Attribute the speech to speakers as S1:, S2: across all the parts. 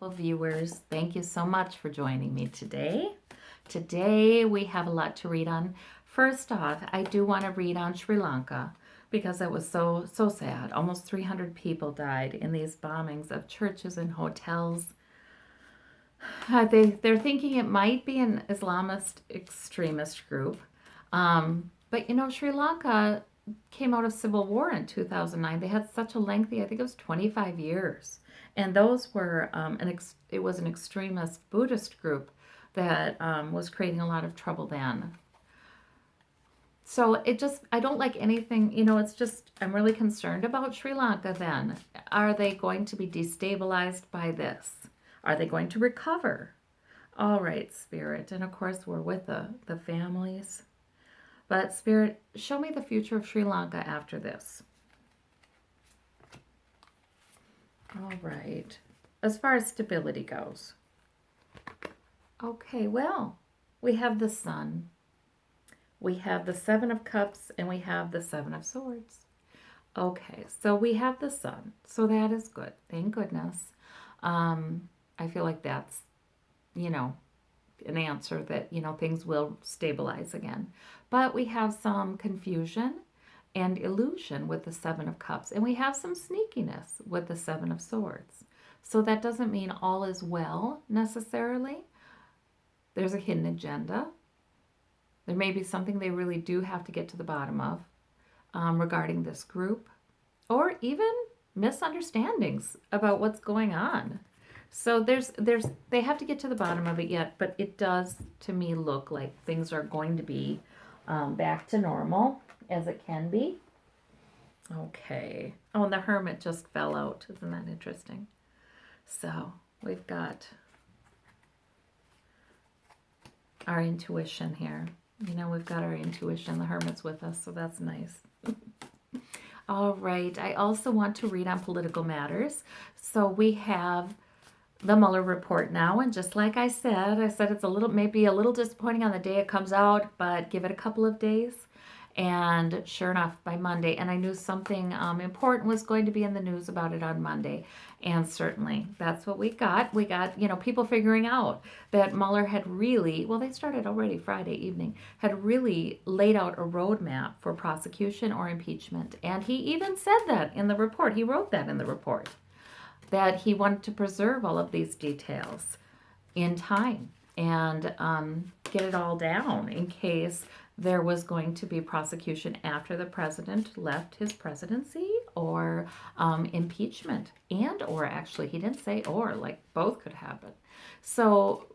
S1: wonderful viewers. Thank you so much for joining me today. Today we have a lot to read on. First off, I do want to read on Sri Lanka because it was so sad. Almost 300 people died in these bombings of churches and hotels. They're thinking it might be an Islamist extremist group. But Sri Lanka came out of civil war in 2009. They had such a lengthy, I think it was 25 years. And those were, it was an extremist Buddhist group that was creating a lot of trouble then. So I don't like anything, it's just, I'm really concerned about Sri Lanka then. Are they going to be destabilized by this? Are they going to recover? All right, Spirit. And of course, we're with the families. But Spirit, show me the future of Sri Lanka after this. All right. As far as stability goes. Okay, well, we have the Sun. We have the Seven of Cups, and we have the Seven of Swords. Okay, so we have the Sun. So that is good. Thank goodness. I feel like that's, an answer that, things will stabilize again. But we have some confusion and illusion with the Seven of Cups. And we have some sneakiness with the Seven of Swords. So that doesn't mean all is well necessarily. There's a hidden agenda. There may be something they really do have to get to the bottom of regarding this group. Or even misunderstandings about what's going on. So they have to get to the bottom of it yet, but it does to me look like things are going to be back to normal as it can be. Okay. Oh, and the Hermit just fell out. Isn't that interesting? So we've got our intuition here. We've got our intuition. The Hermit's with us, so that's nice. All right. I also want to read on political matters. So we have the Mueller report now, and just like I said it's maybe a little disappointing on the day it comes out, but give it a couple of days, and sure enough, by Monday, and I knew something important was going to be in the news about it on Monday, and certainly that's what we got. We got, people figuring out that Mueller had really, well, they started already Friday evening, had really laid out a roadmap for prosecution or impeachment, and he even said that in the report. He wrote that in the report, that he wanted to preserve all of these details in time and get it all down in case there was going to be prosecution after the president left his presidency, or impeachment, and or actually he didn't say or, like both could happen. So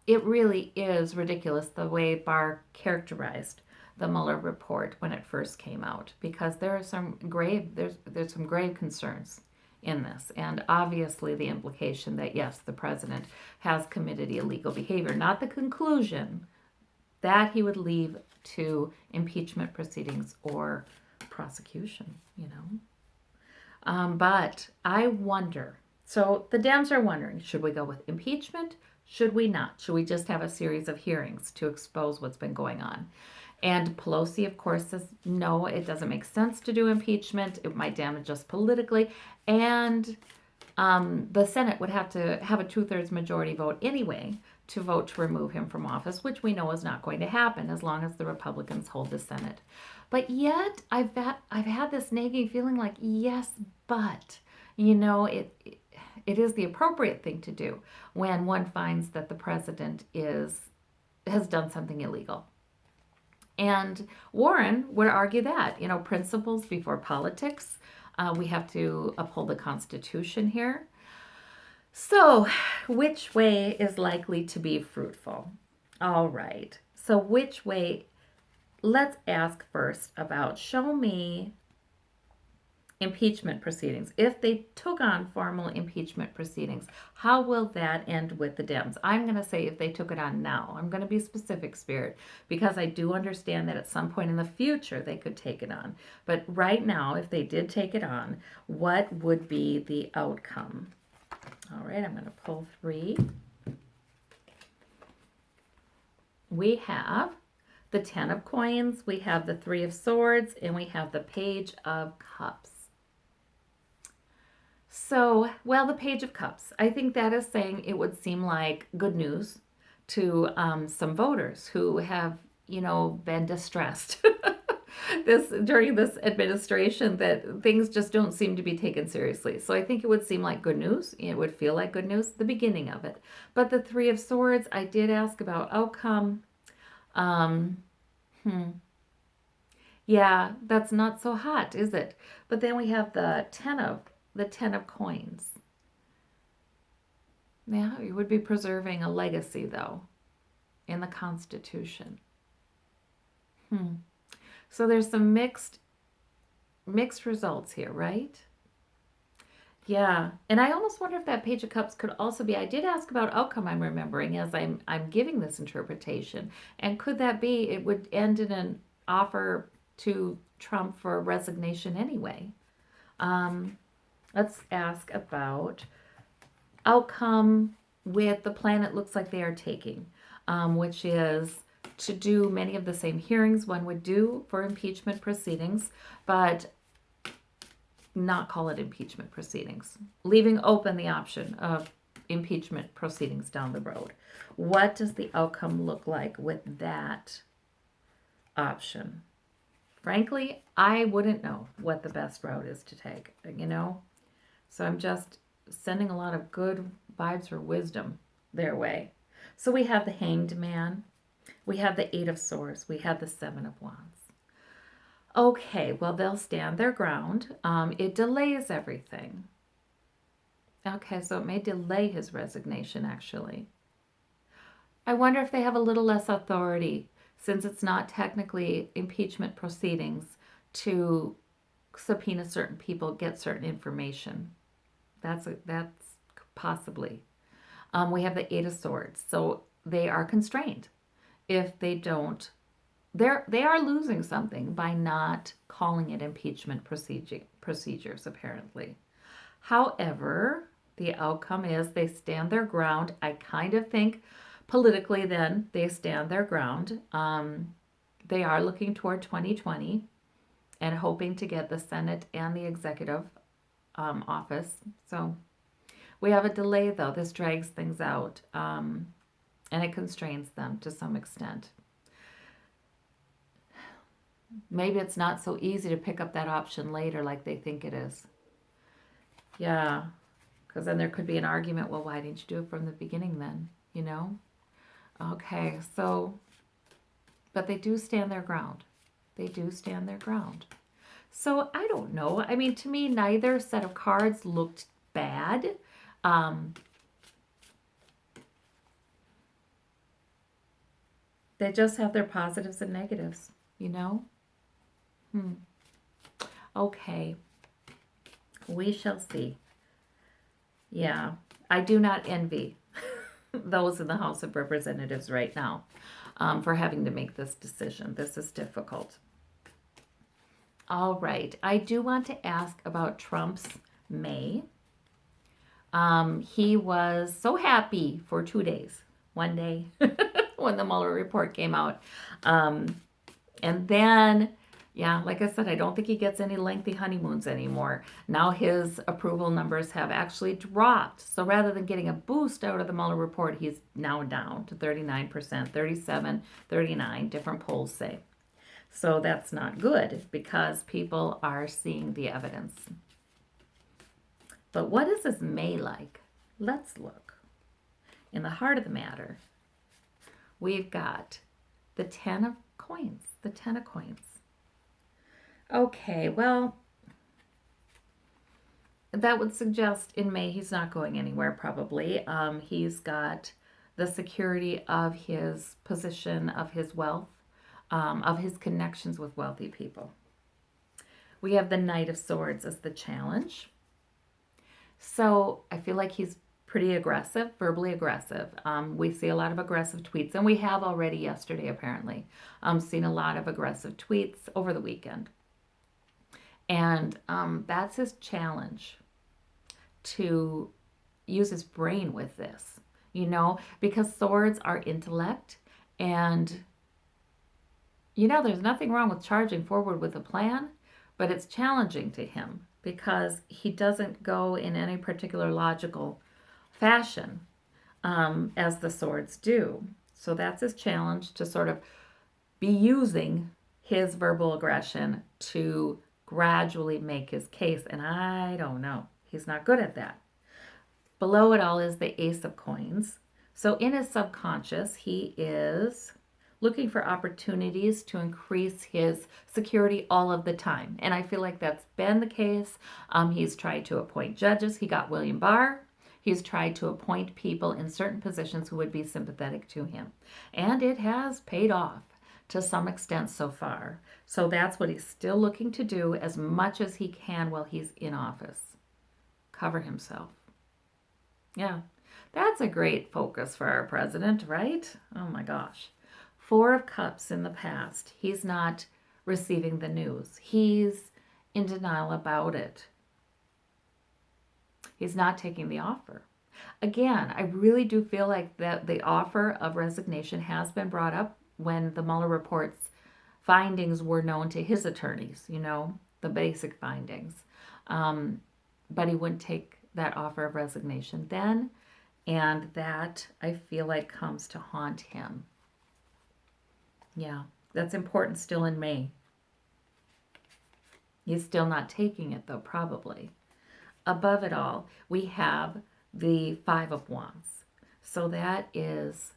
S1: it really is ridiculous the way Barr characterized the Mueller report when it first came out, because there's some grave concerns in this, and obviously the implication that yes, the president has committed illegal behavior, not the conclusion that he would leave to impeachment proceedings or prosecution, but I wonder, so the Dems are wondering, should we go with impeachment? Should we not? Should we just have a series of hearings to expose what's been going on? And Pelosi, of course, says, no, it doesn't make sense to do impeachment. It might damage us politically. And the Senate would have to have a 2/3 majority vote anyway to vote to remove him from office, which we know is not going to happen as long as the Republicans hold the Senate. But yet, I've had this nagging feeling like, yes, but, it is the appropriate thing to do when one finds that the president has done something illegal. And Warren would argue that, principles before politics. We have to uphold the Constitution here. So, which way is likely to be fruitful? All right. So, which way? Let's ask first about, show me impeachment proceedings. If they took on formal impeachment proceedings, how will that end with the Dems? I'm going to say if they took it on now. I'm going to be specific, Spirit, because I do understand that at some point in the future they could take it on. But right now, if they did take it on, what would be the outcome? All right, I'm going to pull 3. We have the 10 of Coins, we have the 3 of Swords, and we have the Page of Cups. So, well, the Page of Cups. I think that is saying it would seem like good news to some voters who have, been distressed this during this administration that things just don't seem to be taken seriously. So I think it would seem like good news. It would feel like good news, the beginning of it. But the Three of Swords, I did ask about outcome. Um, hmm. Yeah, that's not so hot, is it? But then we have the ten of coins. Yeah, you would be preserving a legacy though in the Constitution. Hmm. So there's some mixed results here, right? Yeah, and I almost wonder if that Page of Cups could also be. I did ask about outcome. I'm remembering as I'm giving this interpretation, and could that be it would end in an offer to Trump for resignation anyway? Um, let's ask about outcome with the plan it looks like they are taking, which is to do many of the same hearings one would do for impeachment proceedings, but not call it impeachment proceedings, leaving open the option of impeachment proceedings down the road. What does the outcome look like with that option? Frankly, I wouldn't know what the best route is to take, So I'm just sending a lot of good vibes or wisdom their way. So we have the Hanged Man, we have the Eight of Swords, we have the Seven of Wands. Okay, well, they'll stand their ground. It delays everything. Okay, so it may delay his resignation, actually. I wonder if they have a little less authority, since it's not technically impeachment proceedings, to subpoena certain people, get certain information. That's possibly. We have the Eight of Swords, so they are constrained. If they don't, they are losing something by not calling it impeachment procedures, apparently. However, the outcome is they stand their ground. I kind of think politically, then they stand their ground. They are looking toward 2020 and hoping to get the Senate and the executive office. So we have a delay, though. This drags things out, and it constrains them to some extent. Maybe it's not so easy to pick up that option later like they think it is. Yeah, because then there could be an argument, well, why didn't you do it from the beginning then? Okay, so, but they do stand their ground. They do stand their ground. So I don't know. I mean, to me, neither set of cards looked bad. They just have their positives and negatives. Okay, we shall see. Yeah, I do not envy those in the House of Representatives right now for having to make this decision. This is difficult. All right, I do want to ask about Trump's May. He was so happy for 2 days, one day when the Mueller report came out. And then, yeah, like I said, I don't think he gets any lengthy honeymoons anymore. Now his approval numbers have actually dropped. So rather than getting a boost out of the Mueller report, he's now down to 39%, 37, 39, different polls say. So that's not good because people are seeing the evidence. But what is this May like? Let's look. In the heart of the matter, we've got the Ten of Coins. The Ten of Coins. Okay, well, that would suggest in May he's not going anywhere probably. He's got the security of his position, of his wealth, of his connections with wealthy people. We have the Knight of Swords as the challenge. So I feel like he's pretty aggressive, verbally aggressive. We see a lot of aggressive tweets, and we have already yesterday apparently seen a lot of aggressive tweets over the weekend. And that's his challenge, to use his brain with this, because swords are intellect, and there's nothing wrong with charging forward with a plan, but it's challenging to him because he doesn't go in any particular logical fashion as the swords do. So that's his challenge, to sort of be using his verbal aggression to gradually make his case. And I don't know. He's not good at that. Below it all is the Ace of Coins. So in his subconscious, he is looking for opportunities to increase his security all of the time. And I feel like that's been the case. He's tried to appoint judges. He got William Barr. He's tried to appoint people in certain positions who would be sympathetic to him. And it has paid off to some extent so far. So that's what he's still looking to do as much as he can while he's in office. Cover himself. Yeah, that's a great focus for our president, right? Oh my gosh. Four of Cups in the past. He's not receiving the news. He's in denial about it. He's not taking the offer. Again, I really do feel like that the offer of resignation has been brought up when the Mueller report's findings were known to his attorneys, the basic findings. But he wouldn't take that offer of resignation then, and that, I feel like, comes to haunt him. Yeah, that's important still in May. He's still not taking it, though, probably. Above it all, we have the Five of Wands. So that is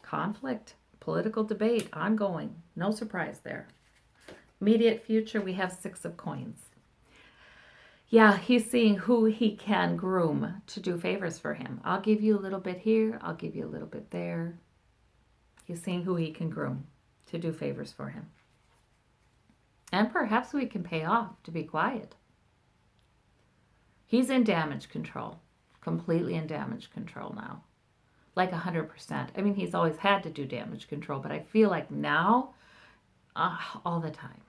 S1: conflict, political debate, ongoing. No surprise there. Immediate future, we have Six of Coins. Yeah, he's seeing who he can groom to do favors for him. I'll give you a little bit here. I'll give you a little bit there. He's seeing who he can groom to do favors for him. And perhaps we can pay off to be quiet. He's in damage control, completely in damage control now, like 100%. I mean, he's always had to do damage control, but I feel like now, all the time.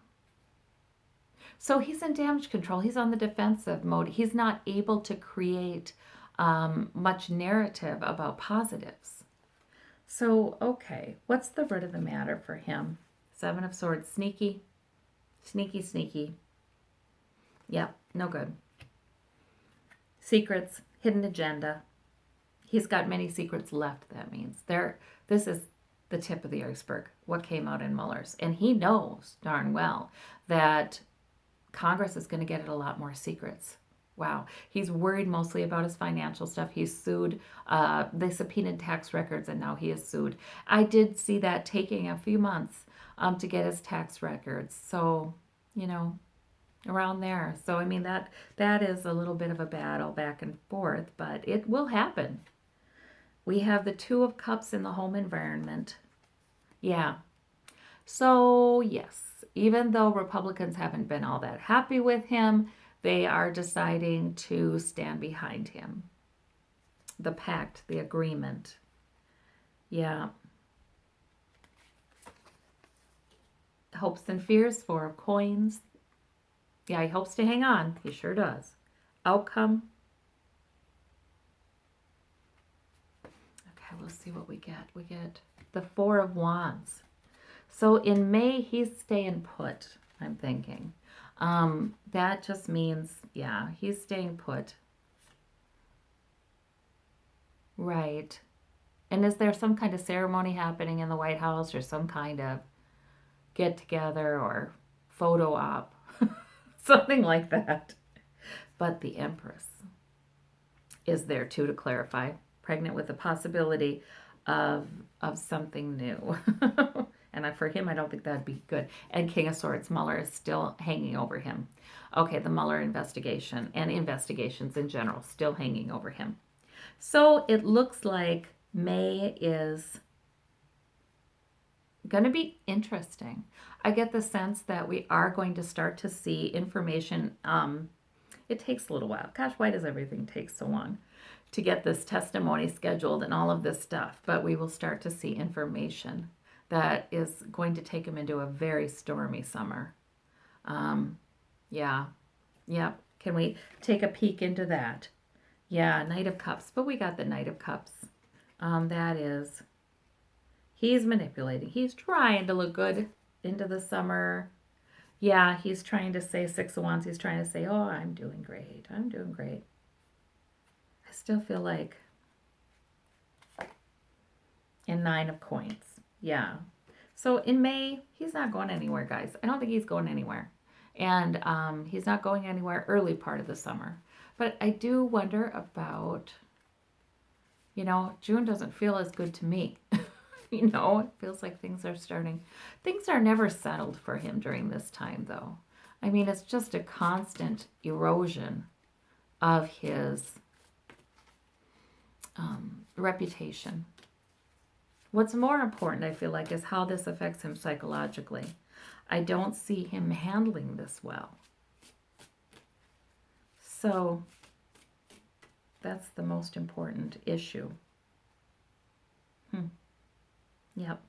S1: So he's in damage control. He's on the defensive mode. He's not able to create much narrative about positives. So, okay, what's the root of the matter for him? Seven of Swords, sneaky, sneaky, sneaky. Yep, no good. Secrets, hidden agenda. He's got many secrets left, that means. This is the tip of the iceberg, what came out in Mueller's. And he knows darn well that Congress is going to get at a lot more secrets. Wow. He's worried mostly about his financial stuff. He's sued. They subpoenaed tax records, and now he is sued. I did see that taking a few months to get his tax records. So, around there. So, I mean, that is a little bit of a battle back and forth, but it will happen. We have the Two of Cups in the home environment. Yeah. So, yes. Even though Republicans haven't been all that happy with him, they are deciding to stand behind him. The pact, the agreement. Yeah. Hopes and fears, Four of Coins. Yeah, he hopes to hang on. He sure does. Outcome. Okay, we'll see what we get. We get the Four of Wands. So in May, he's staying put, I'm thinking. That just means, yeah, he's staying put. Right. And is there some kind of ceremony happening in the White House, or some kind of get-together or photo op? Something like that. But the Empress is there, too, to clarify. Pregnant with the possibility of something new. And for him, I don't think that'd be good. And King of Swords, Mueller is still hanging over him. Okay, the Mueller investigation and investigations in general still hanging over him. So it looks like May is going to be interesting. I get the sense that we are going to start to see information. It takes a little while. Gosh, why does everything take so long to get this testimony scheduled and all of this stuff? But we will start to see information that is going to take him into a very stormy summer. Yeah. Yep. Can we take a peek into that? Yeah, Knight of Cups. But we got the Knight of Cups. That is, he's manipulating. He's trying to look good into the summer. Yeah, he's trying to say Six of Wands. He's trying to say, oh, I'm doing great. I'm doing great. I still feel like in Nine of Coins. Yeah. So in May, he's not going anywhere, guys. I don't think he's going anywhere. And he's not going anywhere early part of the summer. But I do wonder about, June doesn't feel as good to me. It feels like things are never settled for him during this time, though. I mean, it's just a constant erosion of his reputation. What's more important, I feel like, is how this affects him psychologically. I don't see him handling this well. So that's the most important issue. Yep.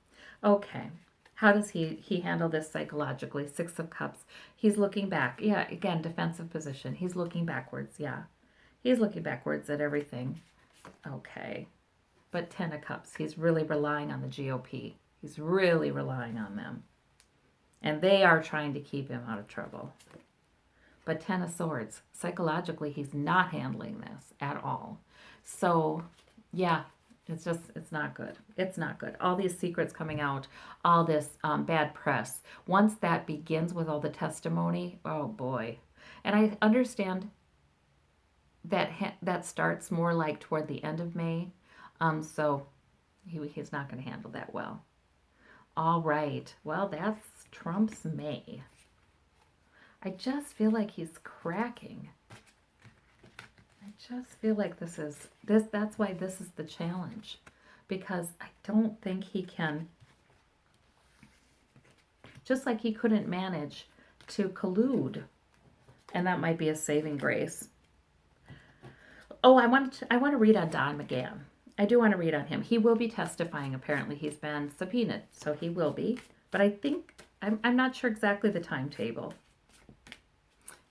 S1: Okay. How does he handle this psychologically? Six of Cups. He's looking back. Yeah, again, defensive position. He's looking backwards. Yeah. He's looking backwards at everything. Okay. But Ten of Cups. He's really relying on the GOP. He's really relying on them. And they are trying to keep him out of trouble. But Ten of Swords. Psychologically, he's not handling this at all. So, yeah. It's not good. It's not good. All these secrets coming out, all this bad press. Once that begins with all the testimony, oh boy. And I understand that starts more like toward the end of May. So he's not going to handle that well. All right. Well, that's Trump's May. I just feel like he's cracking. I just feel like that's why this is the challenge, because I don't think he can, just like he couldn't manage to collude, and that might be a saving grace. Oh, I want to read on Don McGahn. I do want to read on him. He will be testifying. Apparently, he's been subpoenaed, so he will be. But I think I'm not sure exactly the timetable.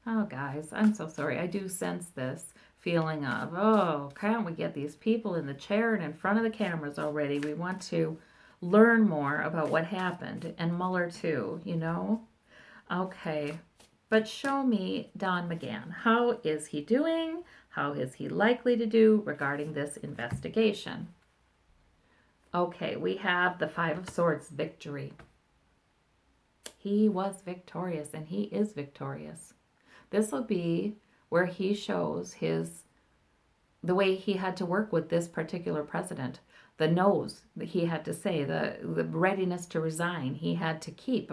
S1: Oh, guys, I'm so sorry. I do sense this feeling of, oh, can't we get these people in the chair and in front of the cameras already? We want to learn more about what happened. And Mueller, too, Okay. But show me Don McGahn. How is he doing? How is he likely to do regarding this investigation? Okay, we have the Five of Swords, victory. He was victorious, and he is victorious. This will be where he shows the way he had to work with this particular president, the no's that he had to say, the readiness to resign he had to keep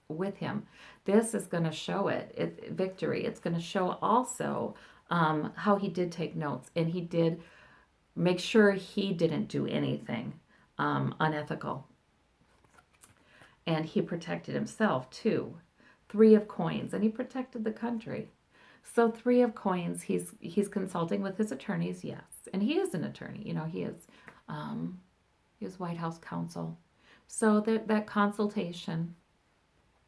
S1: with him. This is going to show victory. It's going to show also how he did take notes, and he did make sure he didn't do anything unethical. And he protected himself too. Three of Coins, and he protected the country. So Three of Coins, he's consulting with his attorneys, yes, and he is an attorney. He is White House counsel. So that consultation,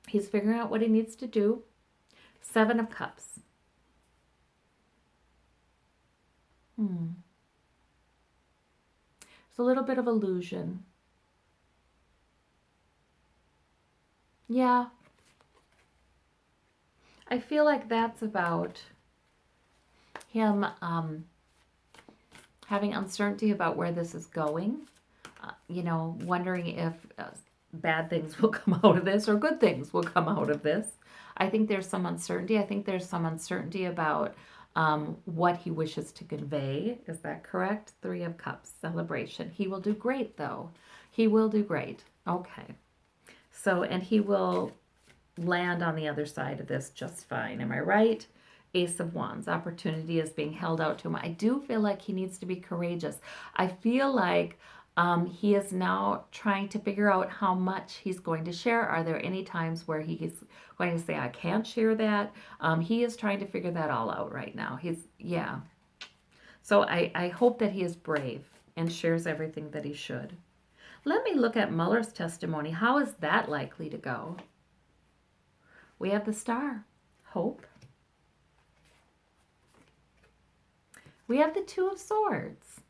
S1: he's figuring out what he needs to do. Seven of Cups. It's a little bit of illusion. Yeah. I feel like that's about him having uncertainty about where this is going, wondering if bad things will come out of this or good things will come out of this. I think there's some uncertainty. I think there's some uncertainty about what he wishes to convey. Is that correct? Three of Cups, celebration. He will do great, though. He will do great. Okay. So, and he will land on the other side of this just fine. Am I right? Ace of Wands. Opportunity is being held out to him. I do feel like he needs to be courageous. I feel like he is now trying to figure out how much he's going to share. Are there any times where he's going to say, I can't share that? He is trying to figure that all out right now. So I hope that he is brave and shares everything that he should. Let me look at Mueller's testimony. How is that likely to go? We have the Star, hope. We have the Two of Swords.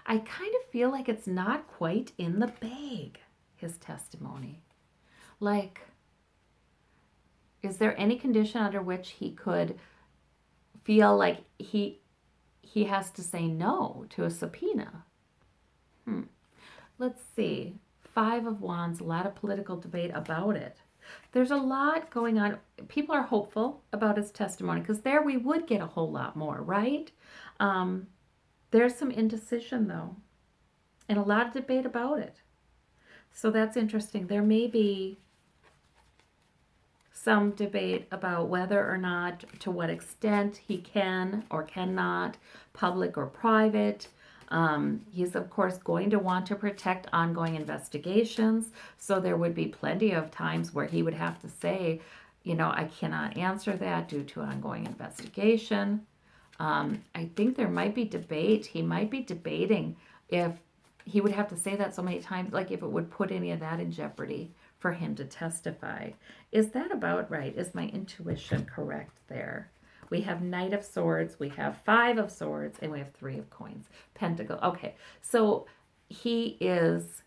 S1: I kind of feel like it's not quite in the bag, his testimony. Like, is there any condition under which he could feel like he has to say no to a subpoena? Let's see. Five of Wands, a lot of political debate about it. There's a lot going on. People are hopeful about his testimony because there we would get a whole lot more, right? There's some indecision, though, and a lot of debate about it. So that's interesting. There may be some debate about whether or not, to what extent he can or cannot, public or private. He's, of course, going to want to protect ongoing investigations. So there would be plenty of times where he would have to say, I cannot answer that due to ongoing investigation. I think there might be debate. He might be debating if he would have to say that so many times, like if it would put any of that in jeopardy for him to testify. Is that about right? Is my intuition correct there? We have Knight of Swords, we have Five of Swords, and we have Three of Coins. Pentacle. Okay, so he is,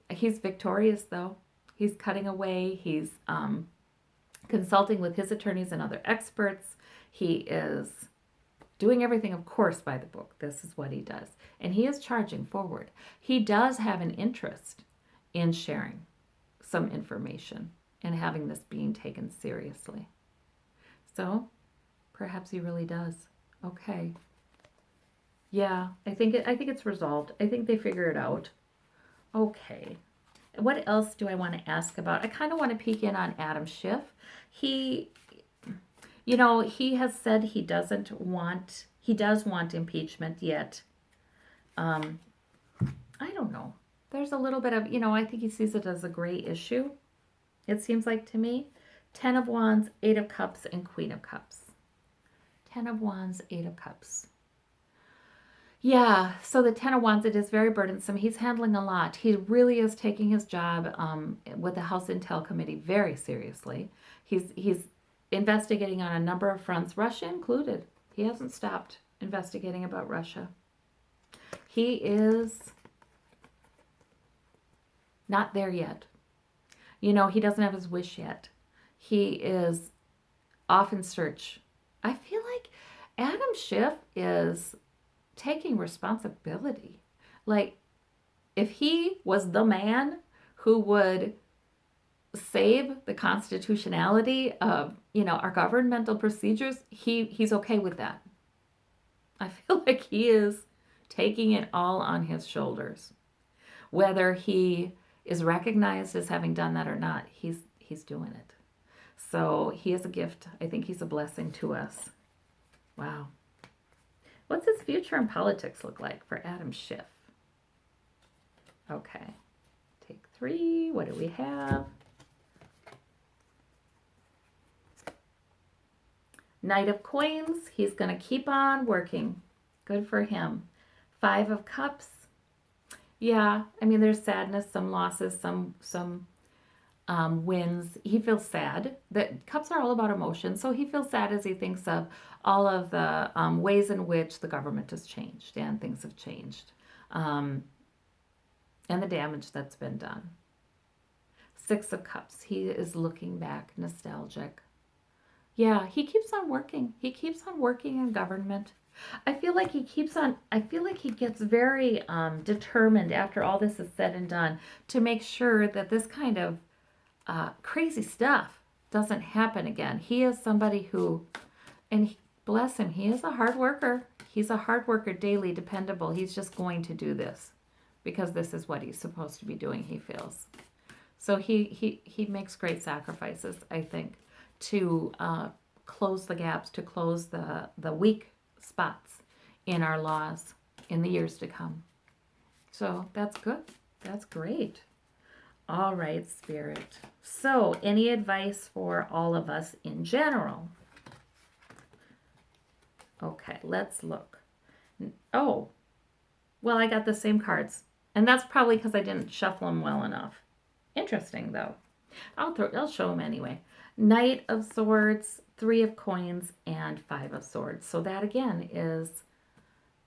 S1: he's victorious though. He's cutting away. He's consulting with his attorneys and other experts. He is doing everything, of course, by the book. This is what he does. And he is charging forward. He does have an interest in sharing some information and having this being taken seriously. So perhaps he really does. Okay. Yeah, I think it's resolved. I think they figure it out. Okay. What else do I want to ask about? I kind of want to peek in on Adam Schiff. He has said he does want impeachment yet. I don't know. There's a little bit of, I think he sees it as a gray issue. It seems like to me. 10 of Wands, 8 of Cups, and Queen of Cups. 10 of Wands, 8 of Cups. Yeah, so the 10 of Wands, it is very burdensome. He's handling a lot. He really is taking his job with the House Intel Committee very seriously. He's investigating on a number of fronts, Russia included. He hasn't stopped investigating about Russia. He is not there yet. He doesn't have his wish yet. He is off in search. I feel like Adam Schiff is taking responsibility. Like, if he was the man who would save the constitutionality of, our governmental procedures, he's okay with that. I feel like he is taking it all on his shoulders. Whether he is recognized as having done that or not, he's doing it. So he is a gift. I think he's a blessing to us. Wow. What's his future in politics look like for Adam Schiff? Okay. Take 3. What do we have? Knight of Coins. He's going to keep on working. Good for him. 5 of Cups. Yeah, there's sadness, some losses, some wins. He feels sad. That cups are all about emotion, so he feels sad as he thinks of all of the ways in which the government has changed and things have changed, and the damage that's been done. 6 of Cups. He is looking back, nostalgic. Yeah, he keeps on working. He keeps on working in government. I feel like he gets very determined after all this is said and done to make sure that this kind of crazy stuff doesn't happen again. He is somebody who, bless him, he is a hard worker. He's a hard worker, daily, dependable. He's just going to do this because this is what he's supposed to be doing, he feels. So he makes great sacrifices, I think, to close the gaps, to close the weak spots in our laws in the years to come. So that's good. That's great. All right, Spirit. So any advice for all of us in general? Okay, let's look. Oh, well, I got the same cards. And that's probably because I didn't shuffle them well enough. Interesting, though. I'll show them anyway. Knight of Swords, 3 of Coins, and 5 of Swords. So that again is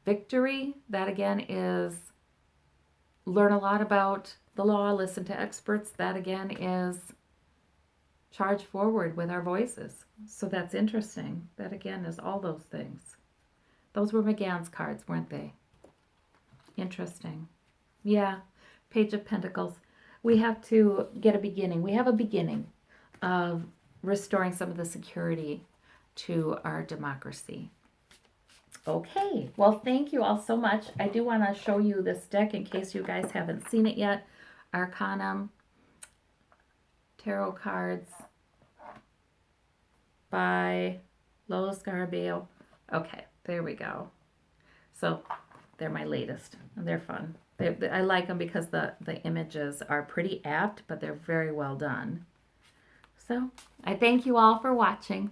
S1: victory. That again is learn a lot about the law, listen to experts. That again is charge forward with our voices. So that's interesting. That again is all those things. Those were McGahn's cards, weren't they? Interesting. Yeah, Page of Pentacles. We have to get a beginning. We have a beginning of restoring some of the security to our democracy. Okay, well, thank you all so much. I do want to show you this deck in case you guys haven't seen it yet. Arcanum Tarot Cards by Lois Garabeo. Okay, there we go. So they're my latest. They're fun. I like them because the images are pretty apt, but they're very well done. So I thank you all for watching.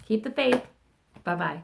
S1: Keep the faith. Bye-bye.